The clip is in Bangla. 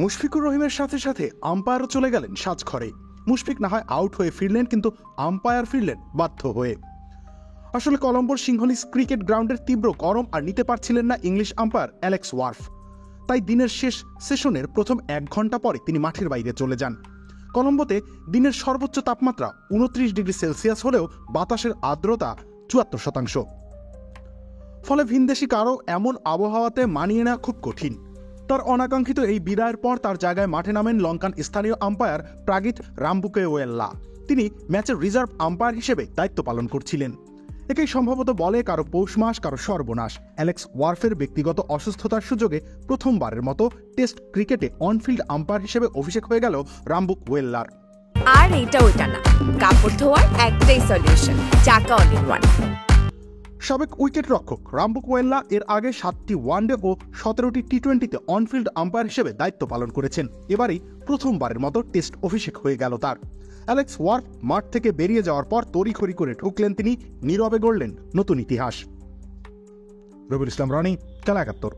মুশফিকুর রহিমের সাথে সাথে আম্পায়ারও চলে গেলেন সাজঘরে। মুশফিক না হয় আউট হয়ে ফিরলেন, কিন্তু আম্পায়ার ফিরলেন বাধ্য হয়ে। আসলে কলম্বোর সিংহলিজ ক্রিকেট গ্রাউন্ডের তীব্র গরম আর নিতে পারছিলেন না ইংলিশ আম্পায়ার অ্যালেক্স ওয়ার্ফ। তাই দিনের শেষ সেশনের প্রথম 1 ঘন্টা পরে তিনি মাঠের বাইরে চলে যান। কলম্বোতে দিনের সর্বোচ্চ তাপমাত্রা 29 ডিগ্রি সেলসিয়াস হলেও বাতাসের আর্দ্রতা 74%। ফলে ভিনদেশি কারও এমন আবহাওয়াতে মানিয়ে নেওয়া খুব কঠিন। তার অনাকাঙ্ক্ষিত এই বিদায়ের পর তার জায়গায় মাঠে নামেন লঙ্কান স্থানীয় আম্পায়ার প্রাগিত রামবুকেওয়েল্লা। তিনি ম্যাচের রিজার্ভ আম্পায়ার হিসেবে দায়িত্ব পালন করছিলেন। একেই সম্ভবত বলে কারো পৌষ মাস, কারো সর্বনাশ। অ্যালেক্স ওয়ার্ফের ব্যক্তিগত অসুস্থতার সুযোগে প্রথমবারের মতো টেস্ট ক্রিকেটে অনফিল্ড আম্পায়ার হিসেবে অভিষেক হয়ে গেল রামবুকেওয়েল্লার। আর এটা ওইটা না, কাপড় ধোয়ার একটাই সলিউশন, চাকা অল ইন ওয়ান। সাবেক উইকেট রক্ষক রামবুকেওয়েল্লা এর আগে 7টি ওয়ানডে ও 17টি টি-20তে অনফিল্ড আম্পায়ার হিসেবে দায়িত্ব পালন করেছেন। এবারই প্রথমবারের মতো টেস্ট অভিষেক হয়ে গেল তার। অ্যালেক্স ওয়ার্ফ মাঠ থেকে বেরিয়ে যাওয়ার পর তড়িঘড়ি করে ঢুকলেন তিনি, নীরবে গড়লেন নতুন ইতিহাস। রবিউল ইসলাম রনি, খেলা 71।